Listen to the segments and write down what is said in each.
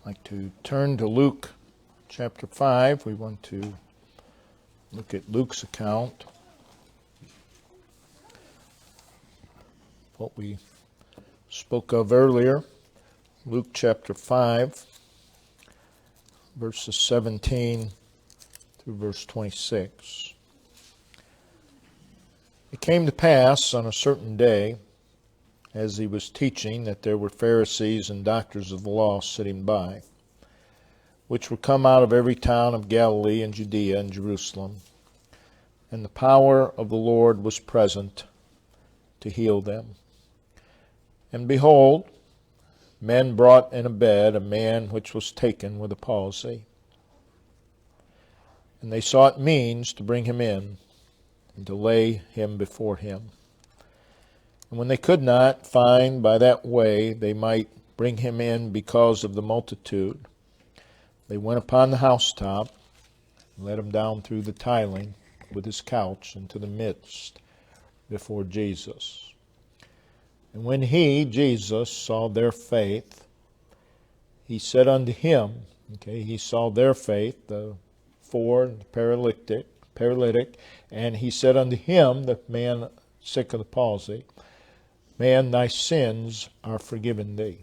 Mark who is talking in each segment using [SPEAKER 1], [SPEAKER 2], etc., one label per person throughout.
[SPEAKER 1] I'd like to turn to Luke chapter 5. We want to look at Luke's account. What we spoke of earlier. Luke chapter 5, verses 17 through verse 26. It came to pass on a certain day, as he was teaching, that there were Pharisees and doctors of the law sitting by, which were come out of every town of Galilee and Judea and Jerusalem. And the power of the Lord was present to heal them. And behold, men brought in a bed a man which was taken with a palsy. And they sought means to bring him in, and to lay him before him. And when they could not find by that way they might bring him in because of the multitude, they went upon the housetop, and let him down through the tiling with his couch into the midst before Jesus. And when he, Jesus, saw their faith, he said unto him, he saw their faith, the paralytic, and he said unto him, the man sick of the palsy, Man, thy sins are forgiven thee.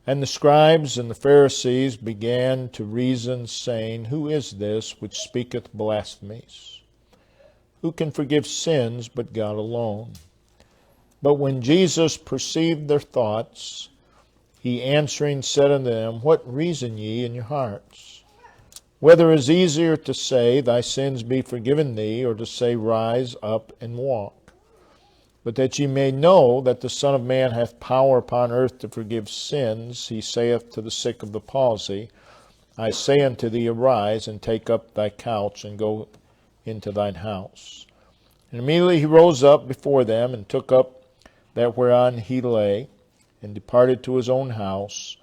[SPEAKER 1] And the scribes and the Pharisees began to reason, saying, Who is this which speaketh blasphemies? Who can forgive sins but God alone? But when Jesus perceived their thoughts, he answering said unto them, What reason ye in your hearts? Whether it is easier to say, Thy sins be forgiven thee, or to say, Rise up and walk. But that ye may know that the Son of Man hath power upon earth to forgive sins, he saith to the sick of the palsy, I say unto thee, Arise, and take up thy couch, and go into thine house. And immediately he rose up before them, and took up that whereon he lay, and departed to his own house,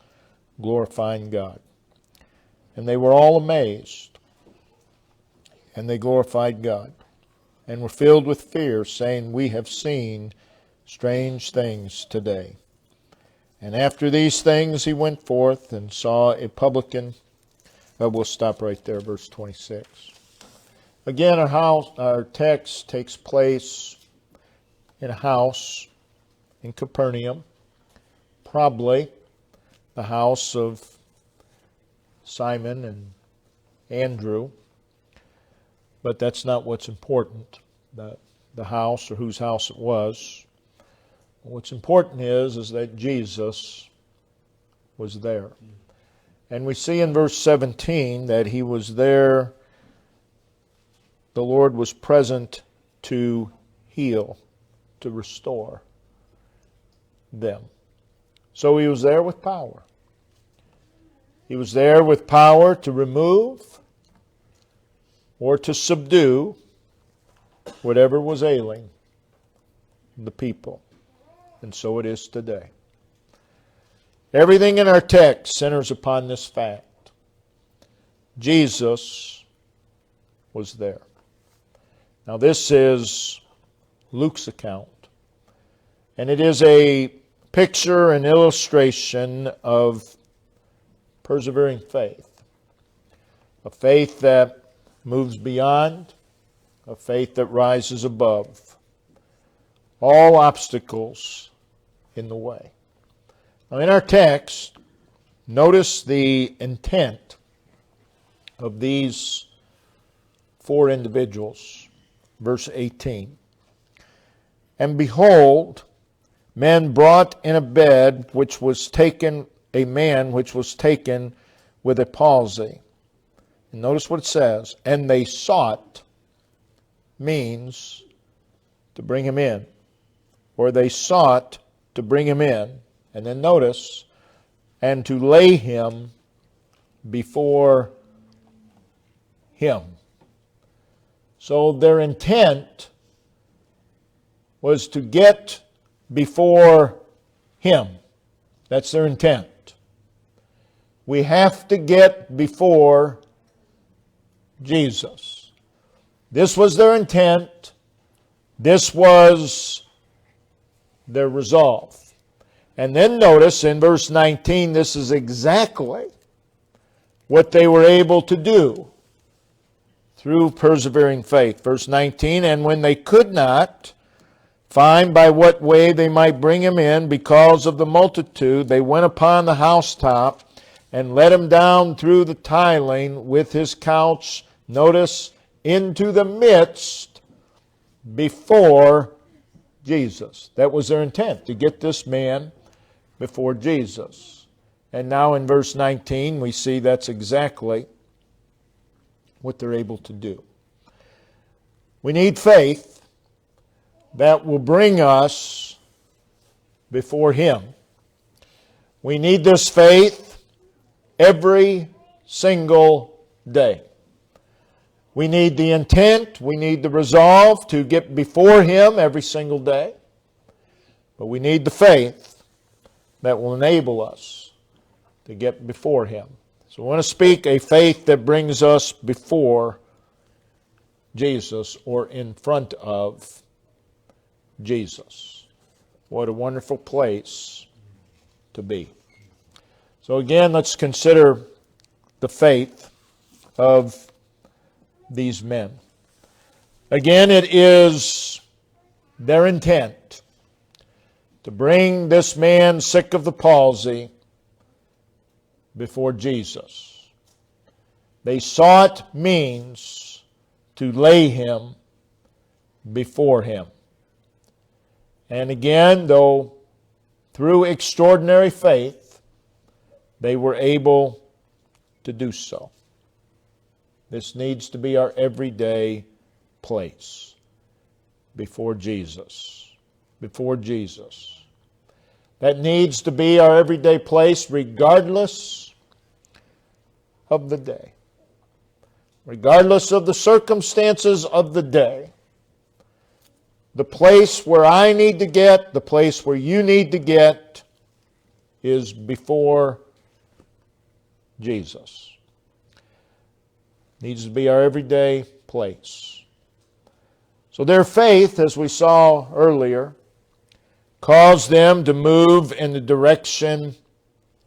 [SPEAKER 1] glorifying God. And they were all amazed, and they glorified God, and were filled with fear, saying, We have seen strange things today. And after these things he went forth and saw a publican. We'll stop right there, verse 26. Again, our text takes place in a house in Capernaum, probably the house of Simon and Andrew. But that's not what's important, the house or whose house it was. What's important is that Jesus was there. And we see in verse 17 that he was there. The Lord was present to heal, to restore them. So he was there with power. He was there with power to remove or to subdue whatever was ailing the people. And so it is today. Everything in our text centers upon this fact. Jesus was there. Now this is Luke's account. And it is a picture, an illustration of persevering faith. A faith that moves beyond, a faith that rises above all obstacles in the way. Now in our text, notice the intent of these four individuals. Verse 18. And behold, men brought in a bed a man which was taken with a palsy. And notice what it says. And they sought means to bring him in. Or they sought to bring him in. And then notice, and to lay him before him. So their intent was to get before him. That's their intent. We have to get before Jesus. This was their intent. This was their resolve. And then notice in verse 19, this is exactly what they were able to do through persevering faith. Verse 19, and when they could not find by what way they might bring him in because of the multitude, they went upon the housetop and let him down through the tiling with his couch, notice, into the midst before Jesus. That was their intent, to get this man before Jesus. And now in verse 19, we see that's exactly what they're able to do. We need faith that will bring us before Him. We need this faith every single day. We need the intent, we need the resolve to get before Him every single day. But we need the faith that will enable us to get before Him. So I want to speak a faith that brings us before Jesus or in front of Jesus. What a wonderful place to be. So again, let's consider the faith of these men. Again, it is their intent to bring this man sick of the palsy before Jesus. They sought means to lay him before him. And again, though through extraordinary faith, they were able to do so. This needs to be our everyday place before Jesus. Before Jesus. That needs to be our everyday place regardless of the day. Regardless of the circumstances of the day. The place where I need to get, the place where you need to get is before Jesus. Needs to be our everyday place. So their faith, as we saw earlier, caused them to move in the direction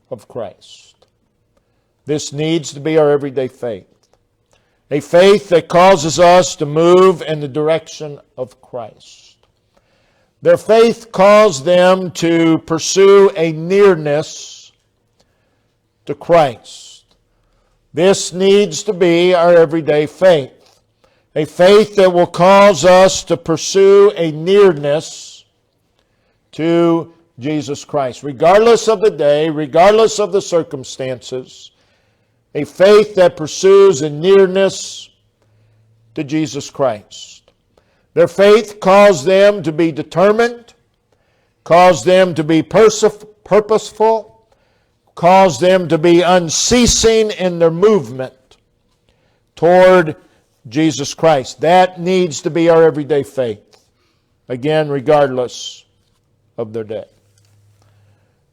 [SPEAKER 1] of Christ. This needs to be our everyday faith. A faith that causes us to move in the direction of Christ. Their faith caused them to pursue a nearness to Christ. This needs to be our everyday faith. A faith that will cause us to pursue a nearness to Jesus Christ. Regardless of the day, regardless of the circumstances, a faith that pursues a nearness to Jesus Christ. Their faith caused them to be determined, caused them to be purposeful, caused them to be unceasing in their movement toward Jesus Christ. That needs to be our everyday faith. Again, regardless of their day.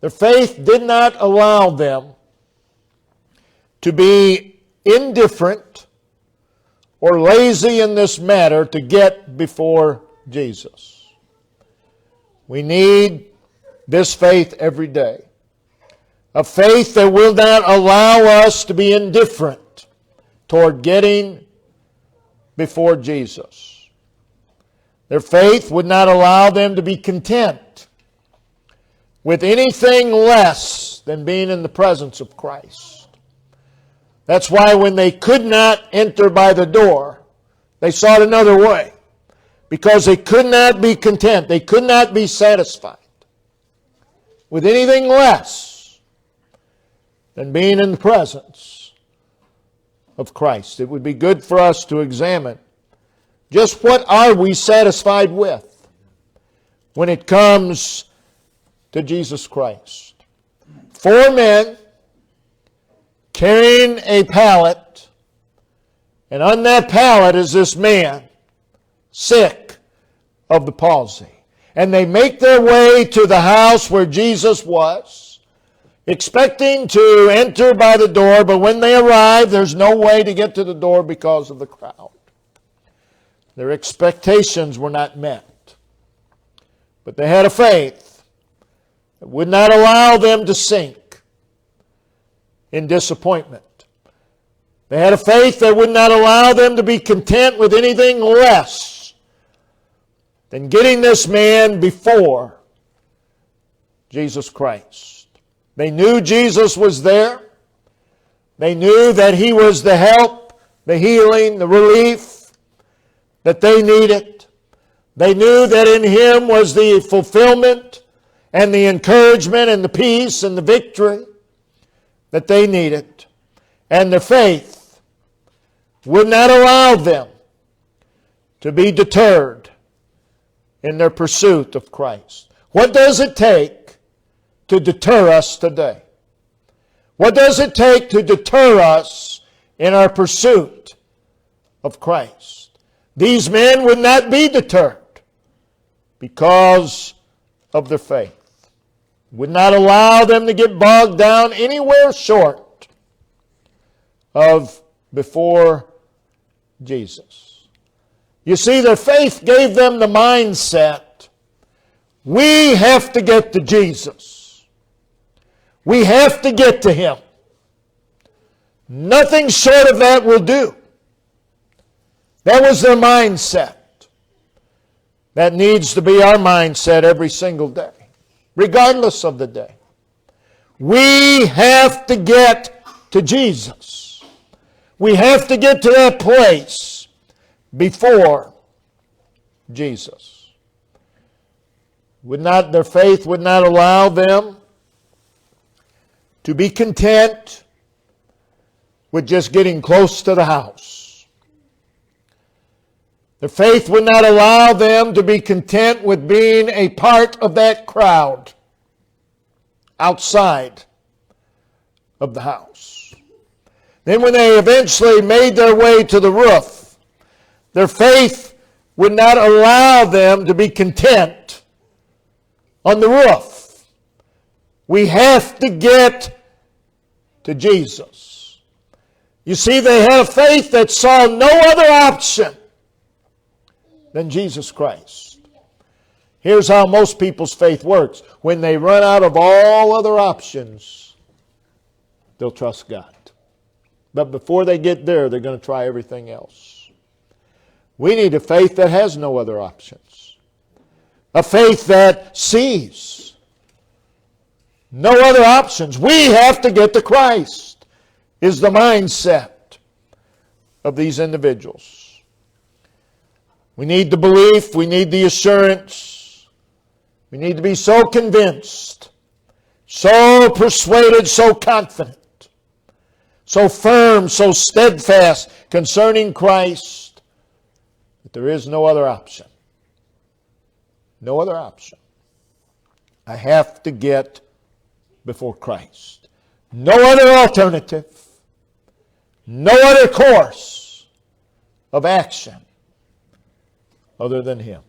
[SPEAKER 1] Their faith did not allow them to be indifferent or lazy in this matter to get before Jesus. We need this faith every day. A faith that will not allow us to be indifferent toward getting before Jesus. Their faith would not allow them to be content with anything less than being in the presence of Christ. That's why when they could not enter by the door, they sought another way. Because they could not be content. They could not be satisfied with anything less than being in the presence of Christ. It would be good for us to examine just what are we satisfied with when it comes to Jesus Christ. 4 men carrying a pallet, and on that pallet is this man sick of the palsy. And they make their way to the house where Jesus was, expecting to enter by the door, but when they arrive, there's no way to get to the door because of the crowd. Their expectations were not met. But they had a faith that would not allow them to sink in disappointment. They had a faith that would not allow them to be content with anything less than getting this man before Jesus Christ. They knew Jesus was there. They knew that He was the help, the healing, the relief that they needed. They knew that in Him was the fulfillment and the encouragement and the peace and the victory that they needed. And their faith would not allow them to be deterred in their pursuit of Christ. What does it take to deter us today? What does it take to deter us in our pursuit of Christ? These men would not be deterred because of their faith. Would not allow them to get bogged down anywhere short of before Jesus. You see, their faith gave them the mindset, we have to get to Jesus. We have to get to Him. Nothing short of that will do. That was their mindset. That needs to be our mindset every single day, regardless of the day. We have to get to Jesus. We have to get to that place before Jesus. Their faith would not allow them to be content with just getting close to the house. Their faith would not allow them to be content with being a part of that crowd outside of the house. Then when they eventually made their way to the roof, their faith would not allow them to be content on the roof. We have to get to Jesus. You see, they had a faith that saw no other option than Jesus Christ. Here's how most people's faith works. When they run out of all other options, they'll trust God. But before they get there, they're going to try everything else. We need a faith that has no other options. A faith that sees no other options. We have to get to Christ, is the mindset of these individuals. We need the belief, we need the assurance. We need to be so convinced, so persuaded, so confident, so firm, so steadfast concerning Christ that there is no other option. No other option. I have to get before Christ. No other alternative. No other course of action other than Him.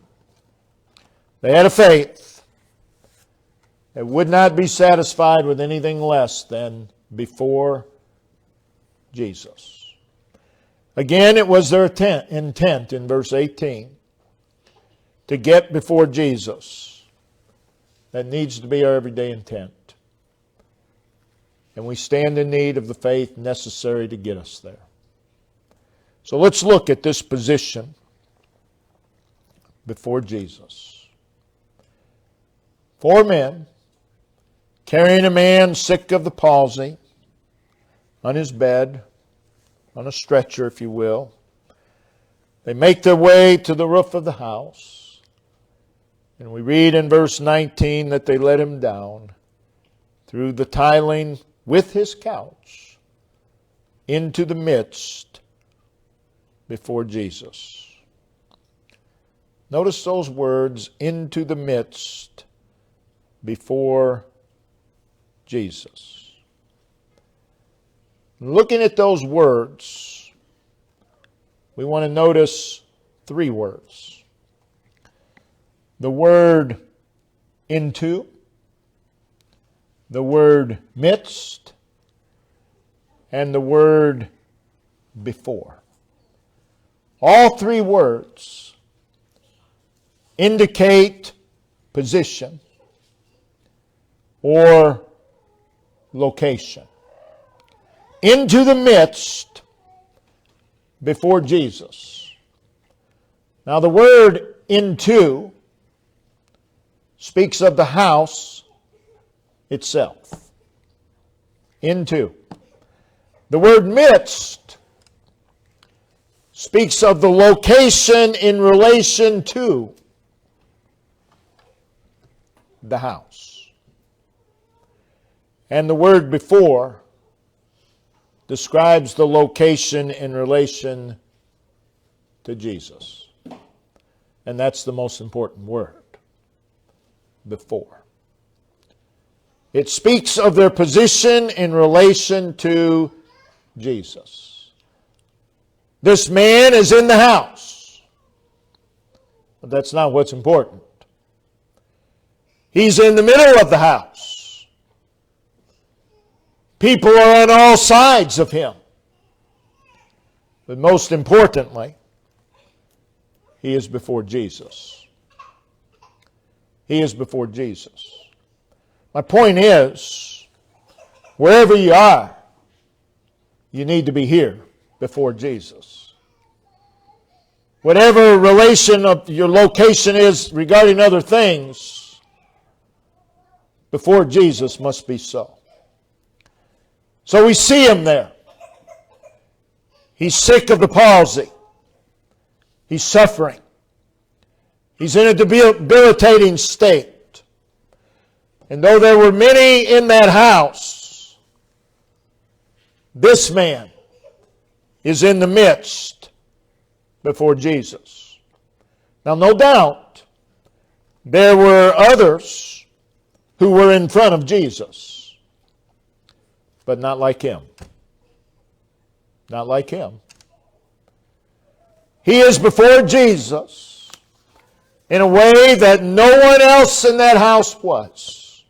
[SPEAKER 1] They had a faith that would not be satisfied with anything less than before Jesus. Again, it was their intent in verse 18 to get before Jesus. That needs to be our everyday intent. And we stand in need of the faith necessary to get us there. So let's look at this position before Jesus. 4 men carrying a man sick of the palsy on his bed, on a stretcher, if you will. They make their way to the roof of the house. And we read in verse 19 that they let him down through the tiling with his couch into the midst before Jesus. Notice those words, into the midst before Jesus. Looking at those words, we want to notice 3 words. The word into, the word midst, and the word before. All 3 words indicate position. or location. Into the midst before Jesus. Now the word into speaks of the house itself. Into. The word midst speaks of the location in relation to the house. And the word before describes the location in relation to Jesus. And that's the most important word. Before. It speaks of their position in relation to Jesus. This man is in the house. But that's not what's important. He's in the middle of the house. People are on all sides of him. But most importantly, he is before Jesus. He is before Jesus. My point is, wherever you are, you need to be here before Jesus. Whatever relation of your location is regarding other things, before Jesus must be so. So we see him there. He's sick of the palsy. He's suffering. He's in a debilitating state. And though there were many in that house, this man is in the midst before Jesus. Now, no doubt, there were others who were in front of Jesus, but not like him. Not like him. He is before Jesus in a way that no one else in that house was.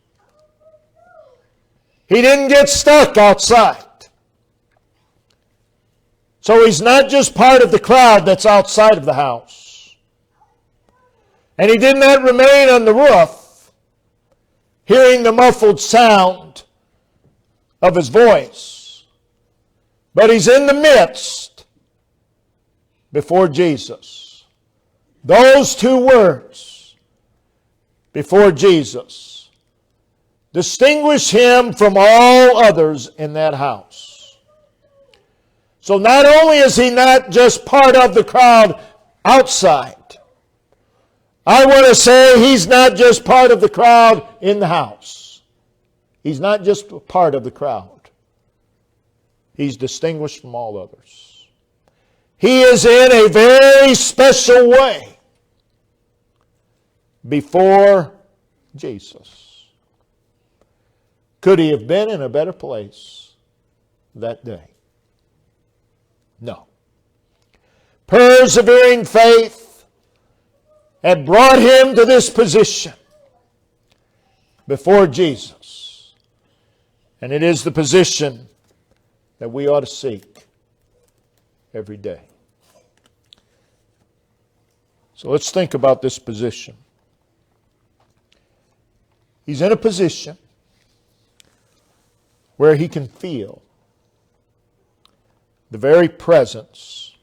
[SPEAKER 1] He didn't get stuck outside. So he's not just part of the crowd that's outside of the house. And he did not remain on the roof, hearing the muffled sound of his voice. But he's in the midst before Jesus. Those two words, before Jesus, distinguish him from all others in that house. So not only is he not just part of the crowd outside, I want to say he's not just part of the crowd in the house. He's not just a part of the crowd. He's distinguished from all others. He is in a very special way before Jesus. Could he have been in a better place that day? No. Persevering faith had brought him to this position before Jesus. And it is the position that we ought to seek every day. So let's think about this position. He's in a position where he can feel the very presence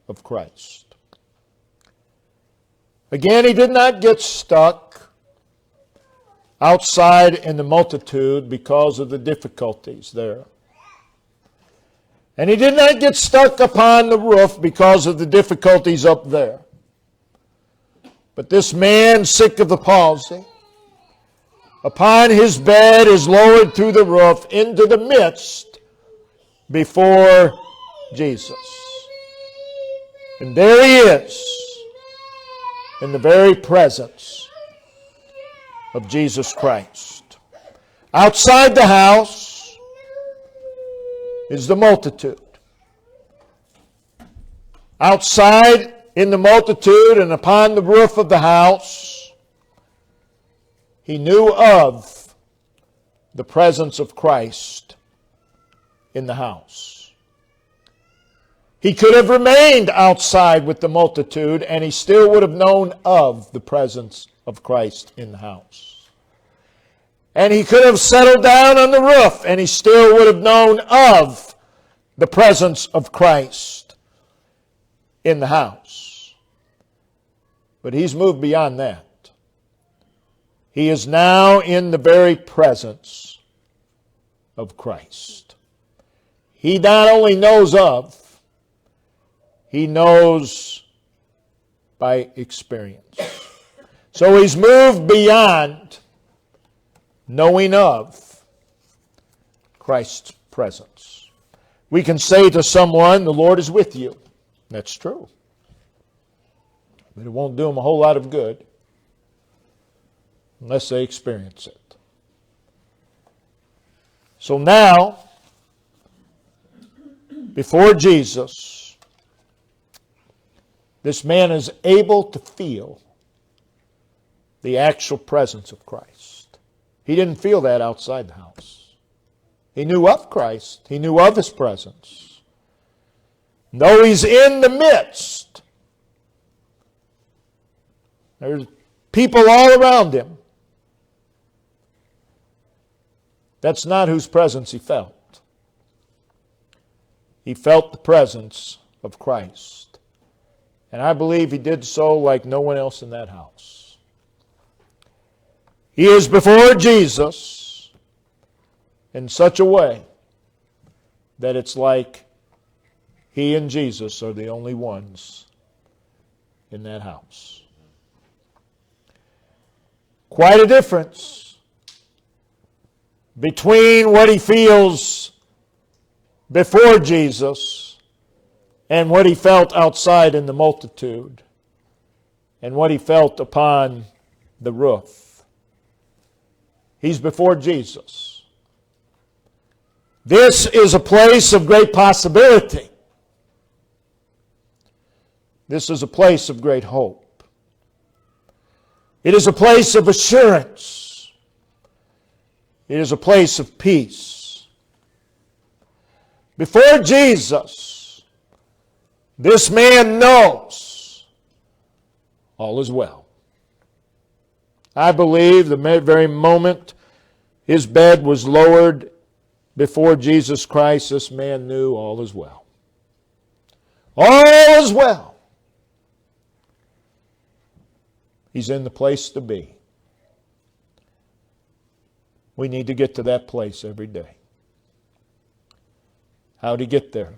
[SPEAKER 1] of Christ. Again, he did not get stuck outside in the multitude because of the difficulties there. And he did not get stuck upon the roof because of the difficulties up there. But this man, sick of the palsy, upon his bed is lowered through the roof into the midst before Jesus. And there he is in the very presence of Jesus Christ. Outside the house is the multitude. Outside in the multitude and upon the roof of the house, he knew of the presence of Christ in the house. He could have remained outside with the multitude and he still would have known of the presence of Christ in the house. And he could have settled down on the roof, and he still would have known of the presence of Christ in the house. But he's moved beyond that. He is now in the very presence of Christ. He not only knows of, he knows by experience. So he's moved beyond knowing of Christ's presence. We can say to someone, the Lord is with you. That's true. But it won't do them a whole lot of good unless they experience it. So now, before Jesus, this man is able to feel the actual presence of Christ. He didn't feel that outside the house. He knew of Christ. He knew of His presence. Though He's in the midst, there's people all around Him. That's not whose presence he felt. He felt the presence of Christ. And I believe he did so like no one else in that house. He is before Jesus in such a way that it's like he and Jesus are the only ones in that house. Quite a difference between what he feels before Jesus and what he felt outside in the multitude and what he felt upon the roof. He's before Jesus. This is a place of great possibility. This is a place of great hope. It is a place of assurance. It is a place of peace. Before Jesus, this man knows all is well. I believe the very moment his bed was lowered before Jesus Christ, this man knew all is well. All is well. He's in the place to be. We need to get to that place every day. How do you get there?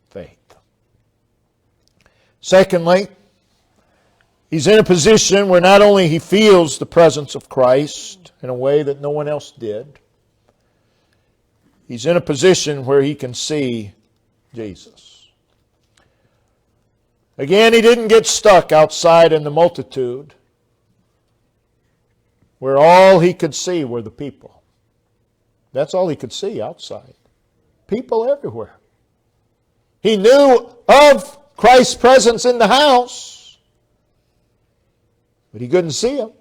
[SPEAKER 1] Faith. Secondly, he's in a position where not only he feels the presence of Christ in a way that no one else did, he's in a position where he can see Jesus. Again, he didn't get stuck outside in the multitude where all he could see were the people. That's all he could see outside. People everywhere. He knew of Christ's presence in the house, but he couldn't see him.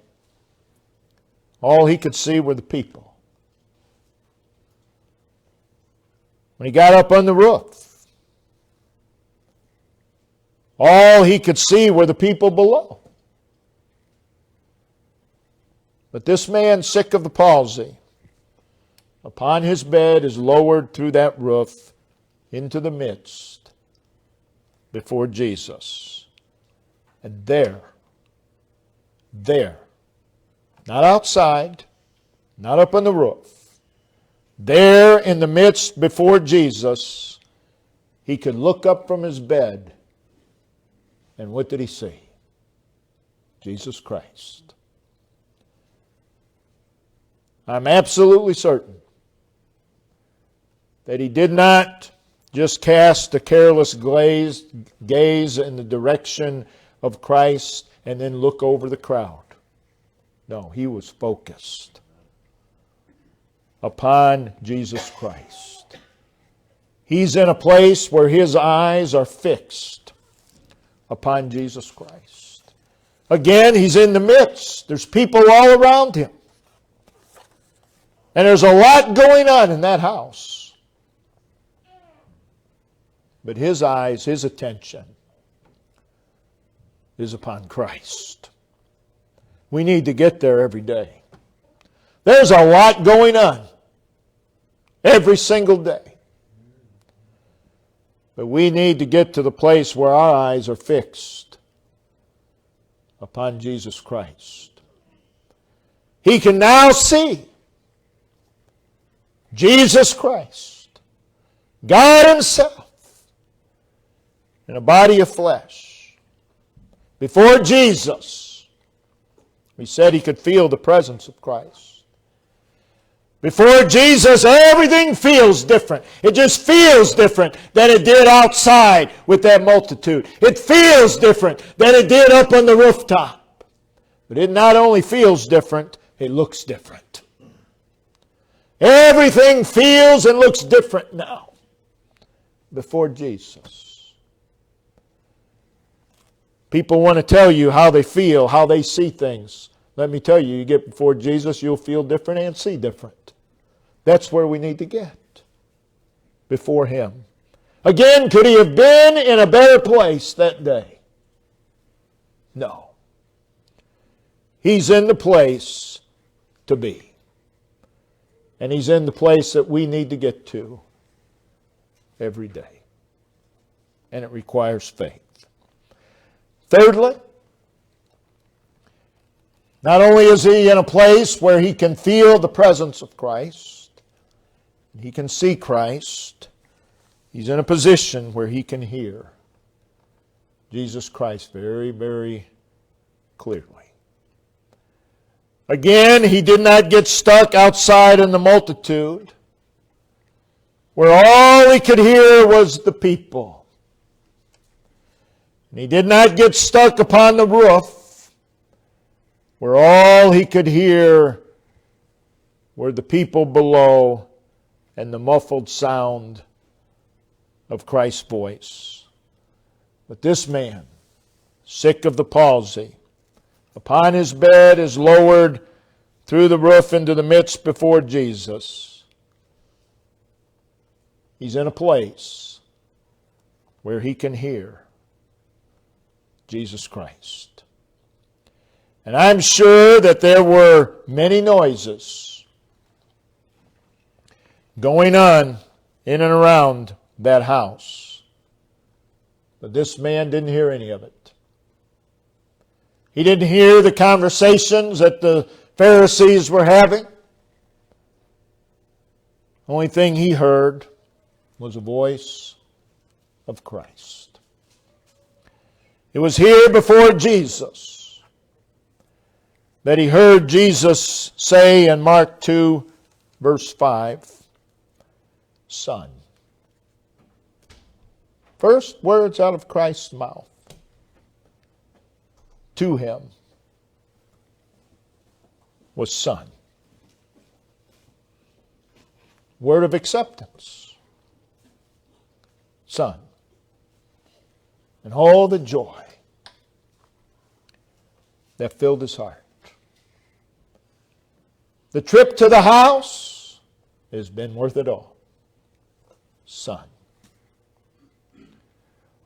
[SPEAKER 1] All he could see were the people. When he got up on the roof, all he could see were the people below. But this man, sick of the palsy, upon his bed is lowered through that roof into the midst before Jesus. And there, not outside, not up on the roof, there in the midst before Jesus, he could look up from his bed, and what did he see? Jesus Christ. I'm absolutely certain that he did not just cast a careless gaze in the direction of Christ and then look over the crowd. No, he was focused upon Jesus Christ. He's in a place where his eyes are fixed upon Jesus Christ. Again, he's in the midst. There's people all around him. And there's a lot going on in that house. But his eyes, his attention is upon Christ. We need to get there every day. There's a lot going on every single day. But we need to get to the place where our eyes are fixed upon Jesus Christ. He can now see Jesus Christ, God Himself, in a body of flesh. Before Jesus, we said He could feel the presence of Christ. Before Jesus, everything feels different. It just feels different than it did outside with that multitude. It feels different than it did up on the rooftop. But it not only feels different, it looks different. Everything feels and looks different now before Jesus. People want to tell you how they feel, how they see things. Let me tell you, you get before Jesus, you'll feel different and see different. That's where we need to get, before Him. Again, could He have been in a better place that day? No. He's in the place to be. And He's in the place that we need to get to every day. And it requires faith. Thirdly, not only is He in a place where He can feel the presence of Christ, He can see Christ, He's in a position where He can hear Jesus Christ very, very clearly. Again, He did not get stuck outside in the multitude, where all He could hear was the people. And He did not get stuck upon the roof, where all He could hear were the people below and the muffled sound of Christ's voice. But this man, sick of the palsy, upon his bed is lowered through the roof into the midst before Jesus. He's in a place where he can hear Jesus Christ. And I'm sure that there were many noises going on in and around that house. But this man didn't hear any of it. He didn't hear the conversations that the Pharisees were having. Only thing he heard was the voice of Christ. It was here before Jesus that he heard Jesus say in Mark 2, verse 5, Son. First words out of Christ's mouth to him was Son. Word of acceptance. Son. And all the joy that filled his heart. The trip to the house has been worth it all. Son.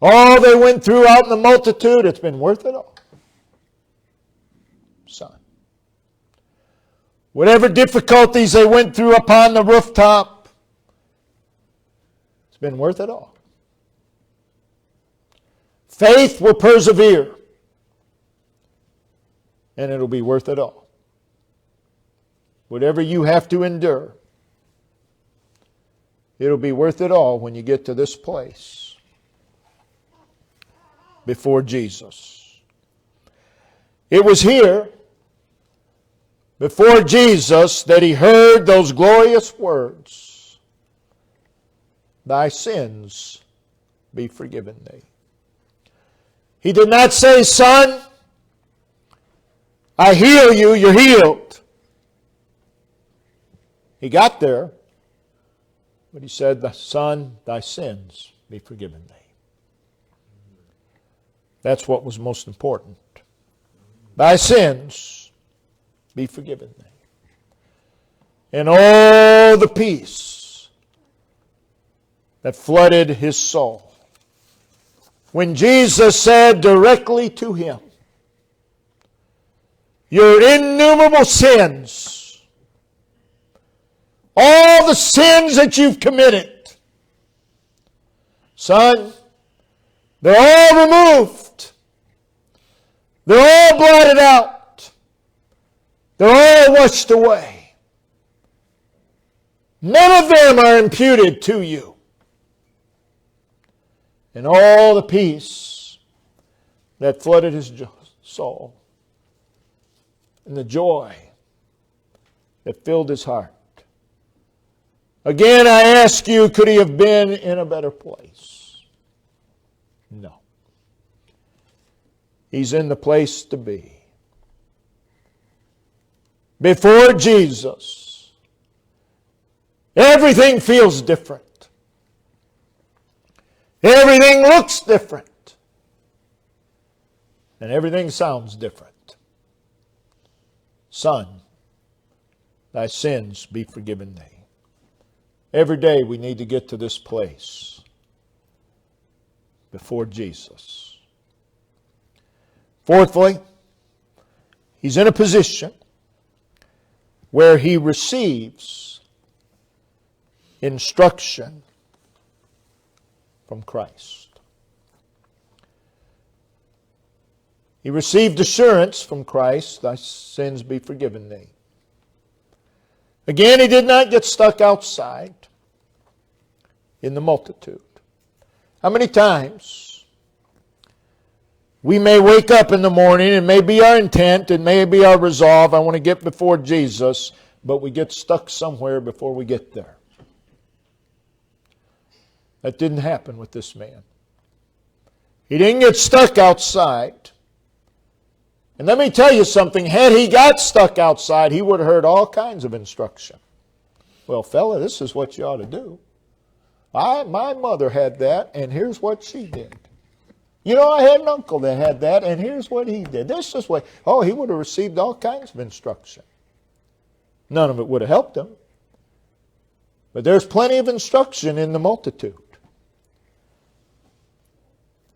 [SPEAKER 1] All they went through out in the multitude, it's been worth it all. Son. Whatever difficulties they went through upon the rooftop, it's been worth it all. Faith will persevere, and it'll be worth it all. Whatever you have to endure, it'll be worth it all when you get to this place before Jesus. It was here before Jesus that he heard those glorious words, "Thy sins be forgiven thee." He did not say, "Son, I heal you, you're healed." He got there, but he said, "Son, thy sins be forgiven thee." That's what was most important. Thy sins be forgiven thee. And all the peace that flooded his soul when Jesus said directly to him, "Your innumerable sins all the sins that you've committed. Son, they're all removed. They're all blotted out. They're all washed away. None of them are imputed to you. And all the peace that flooded his soul and the joy that filled his heart. Again, I ask you, could he have been in a better place? No. He's in the place to be. Before Jesus, everything feels different. Everything looks different. And everything sounds different. Son, thy sins be forgiven thee. Every day we need to get to this place before Jesus. Fourthly, he's in a position where he receives instruction from Christ. He received assurance from Christ, thy sins be forgiven thee. Again, he did not get stuck outside in the multitude. How many times we may wake up in the morning, and may be our intent, it may be our resolve, I want to get before Jesus, but we get stuck somewhere before we get there. That didn't happen with this man. He didn't get stuck outside. And let me tell you something, had he got stuck outside, he would have heard all kinds of instruction. Well, fella, this is what you ought to do. My mother had that, and here's what she did. You know, I had an uncle that had that, and here's what he did. This is what, he would have received all kinds of instruction. None of it would have helped him. But there's plenty of instruction in the multitude.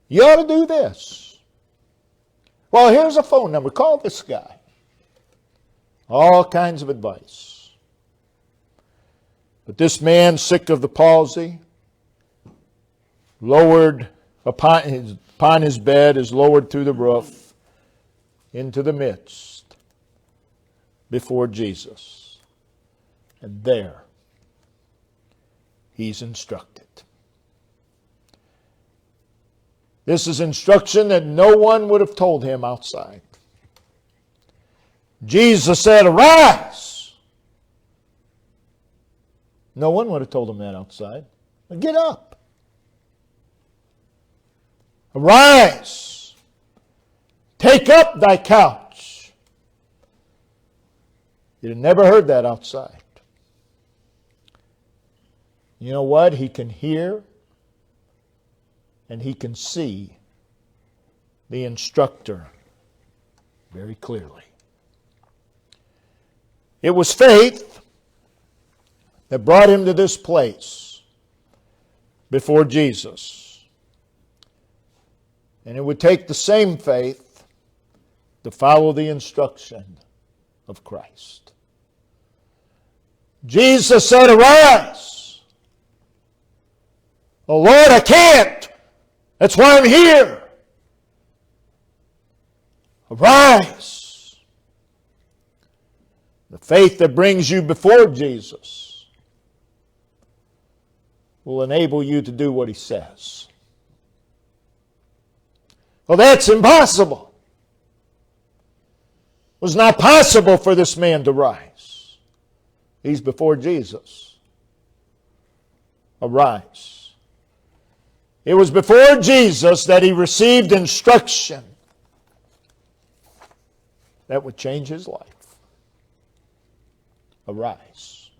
[SPEAKER 1] You ought to do this. Well, here's a phone number. Call this guy. All kinds of advice. But this man, sick of the palsy, lowered upon his bed, is lowered through the roof into the midst before Jesus. And there, he's instructed. This is instruction that no one would have told him outside. Jesus said, arise. No one would have told him that outside. Get up. Arise. Take up thy couch. You'd have never heard that outside. You know what? He can hear and he can see the instructor very clearly. It was faith that brought him to this place before Jesus. And it would take the same faith to follow the instruction of Christ. Jesus said, arise. Oh Lord, I can't. That's why I'm here. Arise. The faith that brings you before Jesus will enable you to do what he says. Well, that's impossible. It was not possible for this man to rise. He's before Jesus. Arise. It was before Jesus that he received instruction that would change his life. Arise.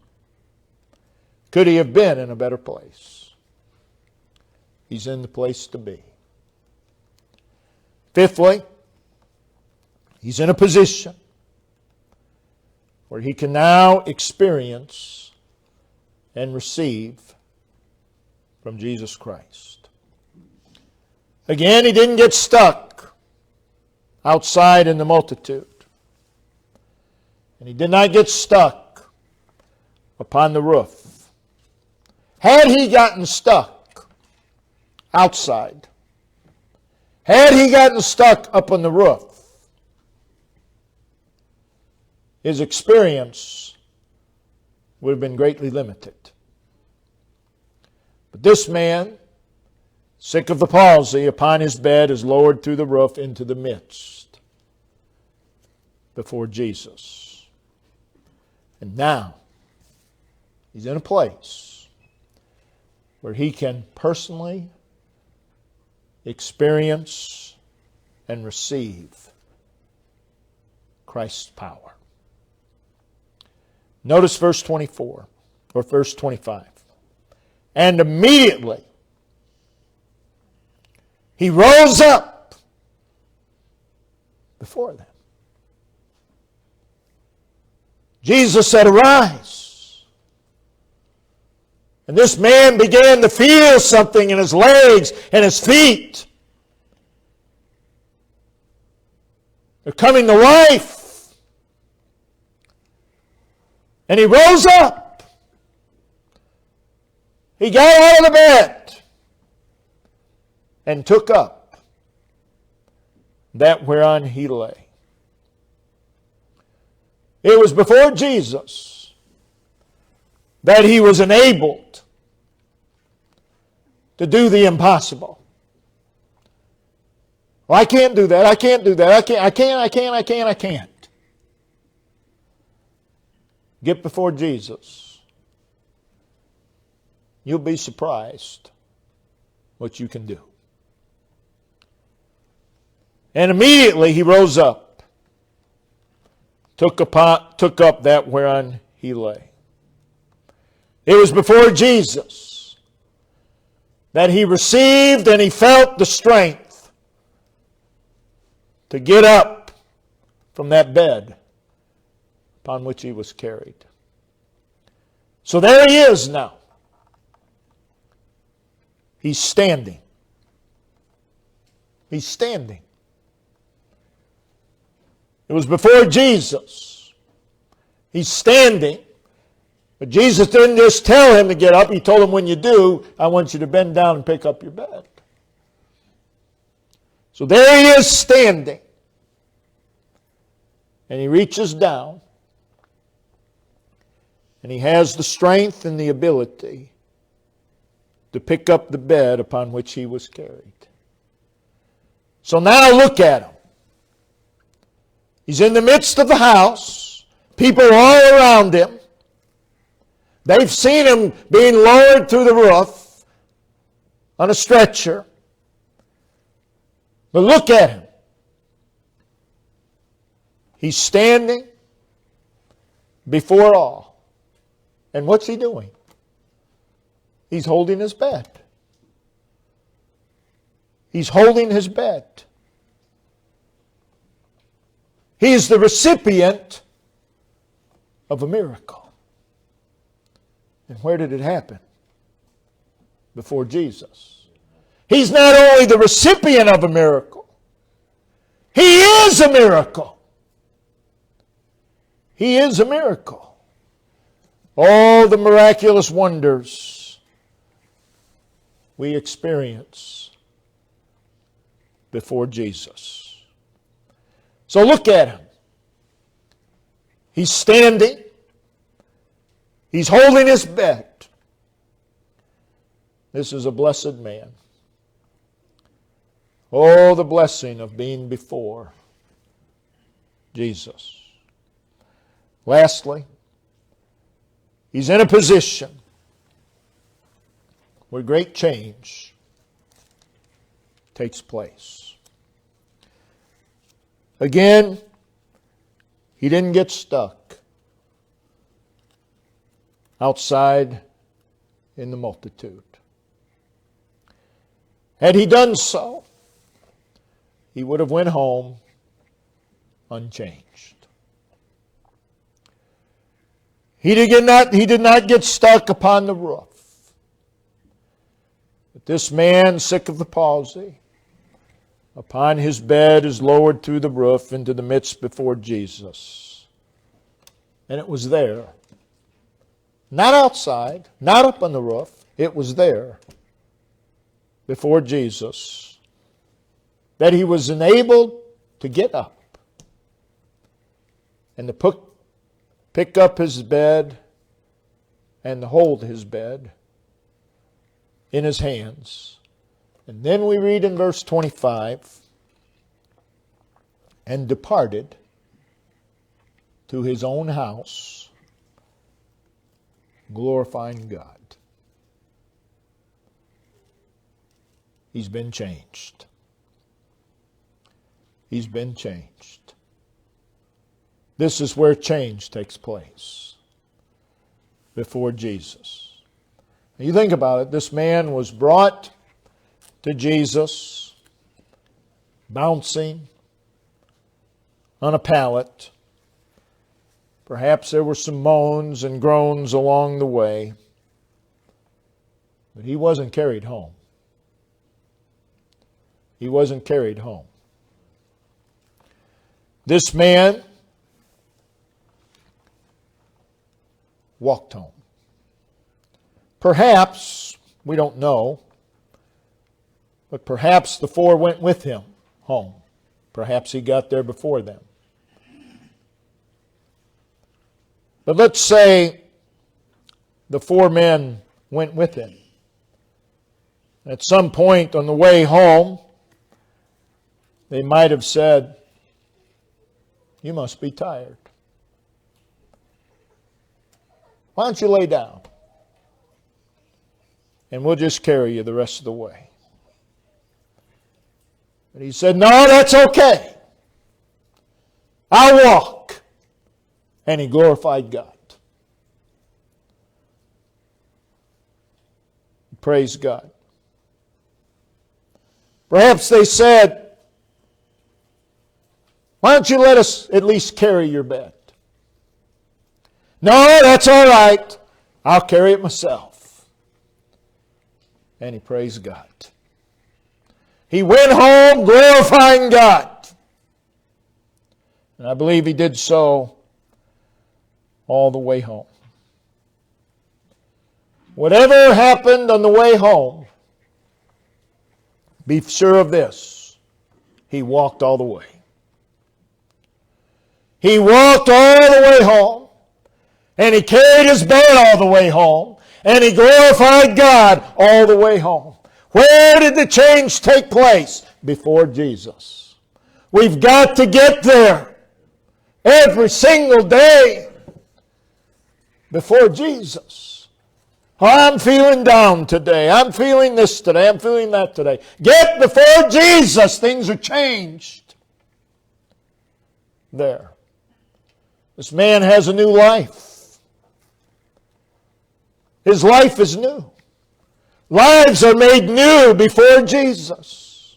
[SPEAKER 1] Could he have been in a better place? He's in the place to be. Fifthly, he's in a position where he can now experience and receive from Jesus Christ. Again, he didn't get stuck outside in the multitude. And he did not get stuck upon the roof. Had he gotten stuck outside, had he gotten stuck up on the roof, his experience would have been greatly limited. But this man, sick of the palsy, upon his bed is lowered through the roof into the midst before Jesus. And now he's in a place where he can personally experience and receive Christ's power. Notice verse 24 or verse 25. And immediately he rose up before them. Jesus said, "Arise." And this man began to feel something in his legs and his feet. They're coming to life. And he rose up. He got out of the bed and took up that whereon he lay. It was before Jesus that he was enabled to do the impossible. Well, I can't do that. I can't do that. I can't. Get before Jesus. You'll be surprised what you can do. And immediately he rose up, took up that whereon he lay. It was before Jesus that he received and he felt the strength to get up from that bed upon which he was carried. So there he is now. He's standing. He's standing. It was before Jesus. He's standing. But Jesus didn't just tell him to get up. He told him, when you do, I want you to bend down and pick up your bed. So there he is standing. And he reaches down. And he has the strength and the ability to pick up the bed upon which he was carried. So now look at him. He's in the midst of the house. People are all around him. They've seen him being lowered through the roof on a stretcher. But look at him. He's standing before all. And what's he doing? He's holding his bed. He's holding his bed. He is the recipient of a miracle. And where did it happen? Before Jesus. He's not only the recipient of a miracle, he is a miracle. He is a miracle. All the miraculous wonders we experience before Jesus. So look at him. He's standing. He's holding his bed. This is a blessed man. Oh, the blessing of being before Jesus. Lastly, he's in a position where great change takes place. Again, he didn't get stuck outside in the multitude. Had he done so, he would have went home unchanged. He did not get stuck upon the roof. But this man, sick of the palsy, upon his bed is lowered through the roof into the midst before Jesus. And it was there, Not outside, not up on the roof. It was there before Jesus that he was enabled to get up and to pick up his bed and to hold his bed in his hands. And then we read in verse 25, and departed to his own house, glorifying God. He's been changed. He's been changed. This is where change takes place, before Jesus. You think about it, this man was brought to Jesus, bouncing on a pallet. Perhaps there were some moans and groans along the way, but he wasn't carried home. He wasn't carried home. This man walked home. Perhaps, we don't know, but perhaps the four went with him home. Perhaps he got there before them. But let's say the four men went with him. At some point on the way home, they might have said, "You must be tired. Why don't you lay down? And we'll just carry you the rest of the way." But he said, "No, that's okay. I'll walk." And he glorified God. Praise God. Perhaps they said, "Why don't you let us at least carry your bed?" "No, that's all right. I'll carry it myself." And he praised God. He went home glorifying God. And I believe he did so all the way home. Whatever happened on the way home, be sure of this: he walked all the way. He walked all the way home, and he carried his bed all the way home, and he glorified God all the way home. Where did the change take place? Before Jesus. We've got to get there every single day before Jesus. Oh, I'm feeling down today. I'm feeling this today. I'm feeling that today. Get before Jesus. Things are changed there. This man has a new life. His life is new. Lives are made new before Jesus.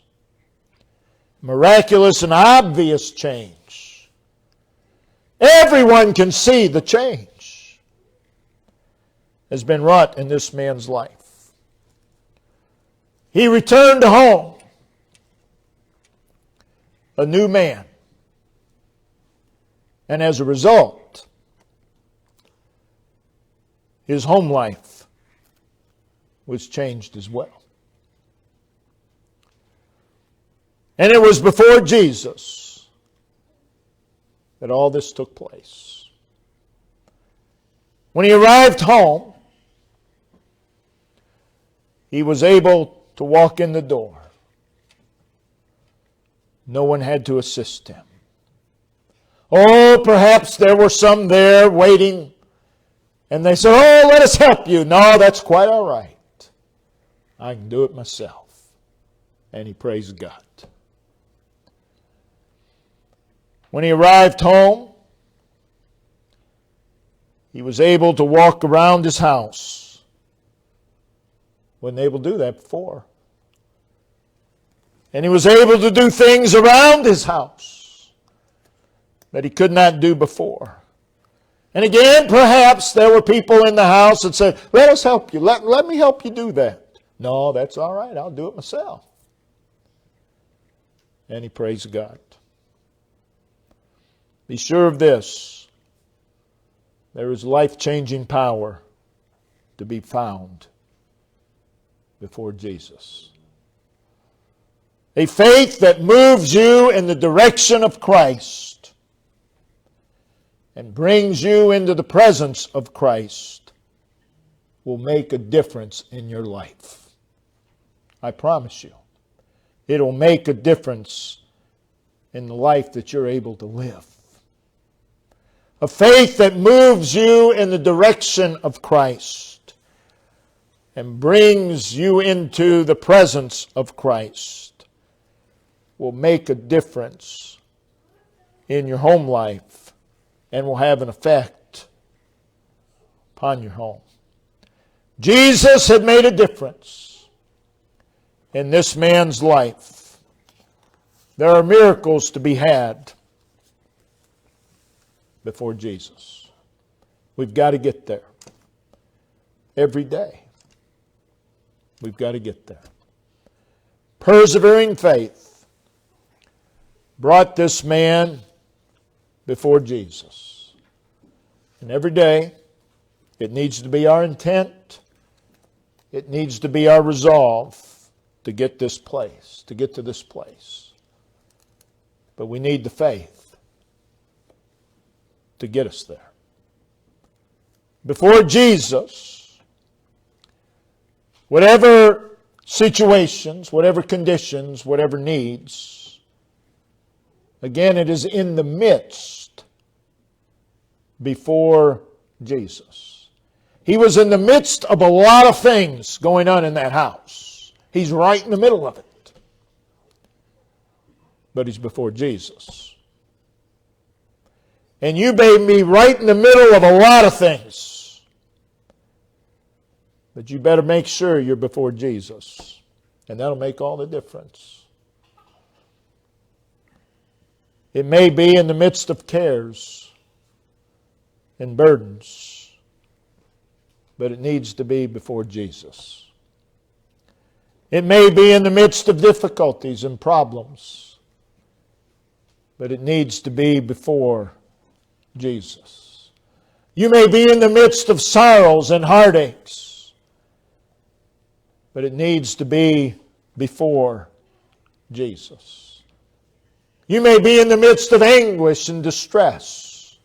[SPEAKER 1] Miraculous and obvious change. Everyone can see the change has been wrought in this man's life. He returned home a new man. And as a result, his home life was changed as well. And it was before Jesus that all this took place. When he arrived home, he was able to walk in the door. No one had to assist him. Oh, perhaps there were some there waiting, and they said, "Oh, let us help you." "No, that's quite all right. I can do it myself." And he praised God. When he arrived home, he was able to walk around his house. Wasn't able to do that before. And he was able to do things around his house that he could not do before. And again, perhaps there were people in the house that said, "Let us help you. Let me help you do that." "No, that's all right. I'll do it myself." And he praised God. Be sure of this: there is life-changing power to be found before Jesus. A faith that moves you in the direction of Christ and brings you into the presence of Christ will make a difference in your life. I promise you. It'll make a difference in the life that you're able to live. A faith that moves you in the direction of Christ and brings you into the presence of Christ will make a difference in your home life and will have an effect upon your home. Jesus had made a difference in this man's life. There are miracles to be had before Jesus. We've got to get there. Every day. We've got to get there. Persevering faith brought this man before Jesus. And every day, it needs to be our intent. It needs to be our resolve to get this place, to get to this place. But we need the faith to get us there. Before Jesus, whatever situations, whatever conditions, whatever needs, again, it is in the midst before Jesus. He was in the midst of a lot of things going on in that house. He's right in the middle of it. But he's before Jesus. And you may be right in the middle of a lot of things. But you better make sure you're before Jesus. And that'll make all the difference. It may be in the midst of cares and burdens, but it needs to be before Jesus. It may be in the midst of difficulties and problems, but it needs to be before Jesus. You may be in the midst of sorrows and heartaches, but it needs to be before Jesus. You may be in the midst of anguish and distress.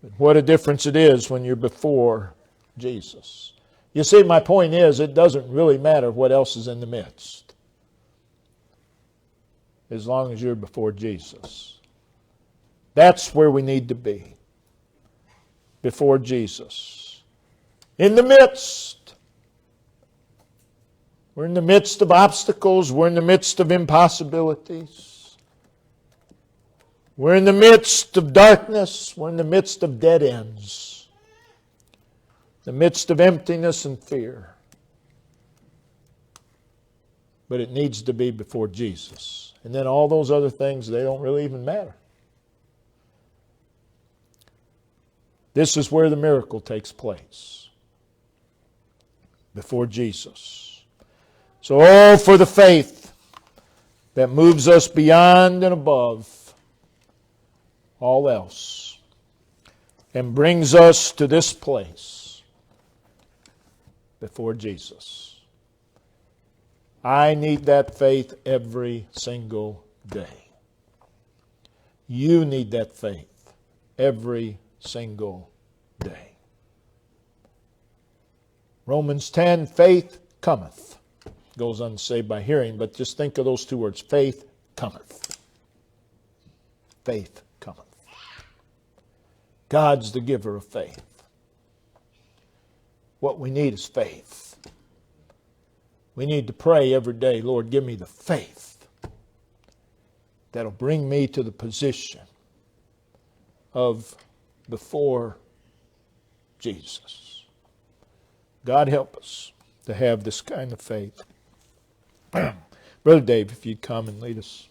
[SPEAKER 1] But what a difference it is when you're before Jesus. You see, my point is, it doesn't really matter what else is in the midst, as long as you're before Jesus. That's where we need to be. Before Jesus. In the midst. We're in the midst of obstacles. We're in the midst of impossibilities. We're in the midst of darkness. We're in the midst of dead ends. The midst of emptiness and fear. But it needs to be before Jesus. And then all those other things, they don't really even matter. This is where the miracle takes place. Before Jesus. So, oh, for the faith that moves us beyond and above all else and brings us to this place before Jesus. I need that faith every single day. You need that faith every single day. Romans 10, faith cometh. Goes on to say by hearing, but just think of those two words. Faith cometh. Faith cometh. God's the giver of faith. What we need is faith. We need to pray every day, Lord, give me the faith that'll bring me to the position of before Jesus. God help us to have this kind of faith. Brother Dave, if you'd come and lead us.